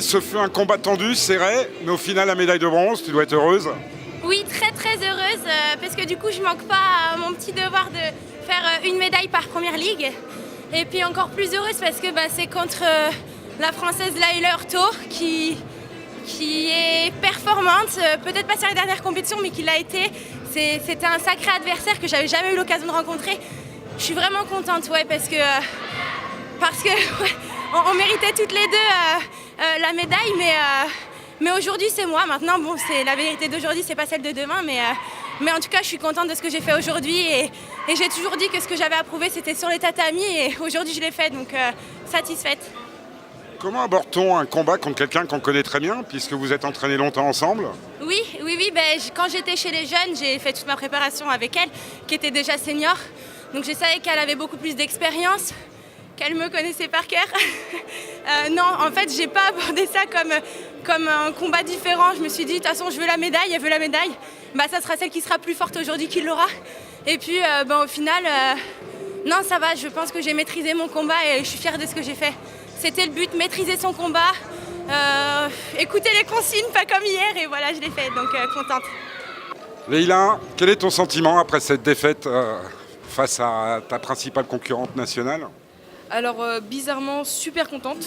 ce fut un combat tendu, serré, mais au final la médaille de bronze, tu dois être heureuse. Oui, très très heureuse parce que du coup je manque pas à mon petit devoir de faire une médaille par première ligue. Et puis encore plus heureuse parce que c'est contre la française Laila Hurto qui est performante, peut-être pas sur les dernières compétitions mais qui l'a été. C'était un sacré adversaire que j'avais jamais eu l'occasion de rencontrer. Je suis vraiment contente parce que ouais, on méritait toutes les deux la médaille mais aujourd'hui c'est moi. Maintenant c'est la vérité d'aujourd'hui, c'est pas celle de demain mais en tout cas je suis contente de ce que j'ai fait aujourd'hui et j'ai toujours dit que ce que j'avais à prouver c'était sur les tatamis et aujourd'hui je l'ai fait donc satisfaite. Comment aborde-t-on un combat contre quelqu'un qu'on connaît très bien puisque vous êtes entraînés longtemps ensemble? Oui, quand j'étais chez les jeunes, j'ai fait toute ma préparation avec elle, qui était déjà senior. Donc je savais qu'elle avait beaucoup plus d'expérience, qu'elle me connaissait par cœur. Non, en fait, j'ai pas abordé ça comme un combat différent. Je me suis dit, de toute façon, je veux la médaille, elle veut la médaille. Ça sera celle qui sera plus forte aujourd'hui qui l'aura. Et puis, au final, non, ça va, je pense que j'ai maîtrisé mon combat et je suis fière de ce que j'ai fait. C'était le but, maîtriser son combat, écouter les consignes, pas comme hier, et voilà, je l'ai fait, donc contente. Leïla, quel est ton sentiment après cette défaite face à ta principale concurrente nationale? Alors bizarrement super contente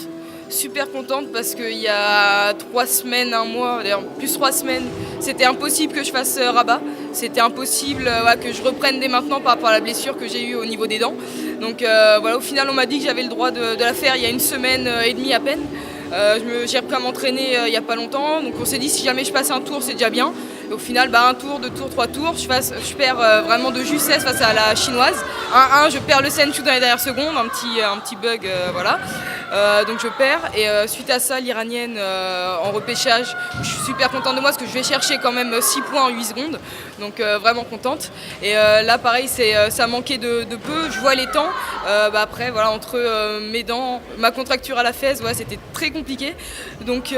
parce qu'il y a 3 semaines, un mois, d'ailleurs plus 3 semaines, c'était impossible que je fasse Rabat. C'était impossible que je reprenne dès maintenant par rapport à la blessure que j'ai eue au niveau des dents. Donc au final on m'a dit que j'avais le droit de la faire il y a 1 semaine et demie à peine. J'ai repris à m'entraîner il n'y a pas longtemps, donc on s'est dit si jamais je passe un tour c'est déjà bien. Et au final, 1 tour, 2 tours, 3 tours, je perds vraiment de justesse face à la chinoise. 1-1, je perds le Senchu dans les dernières secondes, un petit bug, voilà. Donc je perds. Et suite à ça, l'Iranienne en repêchage, je suis super contente de moi parce que je vais chercher quand même 6 points en 8 secondes. Donc vraiment contente. Et là, pareil, ça manquait de peu. Je vois les temps. Après, voilà, entre mes dents, ma contracture à la fesse, c'était très compliqué. Donc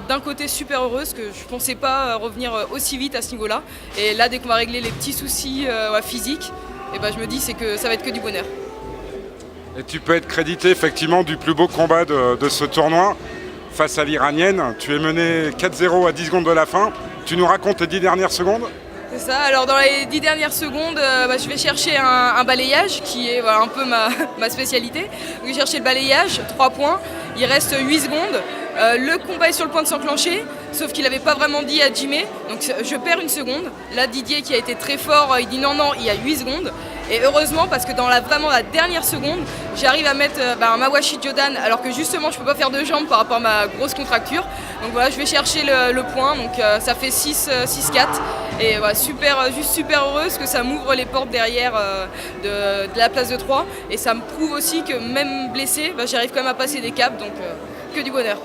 d'un côté, super heureuse que je ne pensais pas revenir aussi vite à ce niveau-là. Et là, dès qu'on va régler les petits soucis physiques, je me dis que ça va être que du bonheur. Et tu peux être crédité effectivement du plus beau combat de ce tournoi face à l'Iranienne. Tu es mené 4-0 à 10 secondes de la fin. Tu nous racontes les 10 dernières secondes? C'est ça, alors dans les 10 dernières secondes, je vais chercher un balayage qui est un peu ma spécialité. Donc, je vais chercher le balayage, 3 points, il reste 8 secondes. Le combat est sur le point de s'enclencher, sauf qu'il n'avait pas vraiment dit à Jimé, donc je perds 1 seconde. Là, Didier qui a été très fort, il dit non, il y a 8 secondes. Et heureusement, parce que dans vraiment la dernière seconde, j'arrive à mettre un Mawashi Jodan, alors que justement, je ne peux pas faire de jambes par rapport à ma grosse contracture. Donc voilà, je vais chercher le point, donc ça fait 6-4. Et juste super heureuse que ça m'ouvre les portes derrière de la place de 3. Et ça me prouve aussi que même blessée, j'arrive quand même à passer des caps, donc que du bonheur.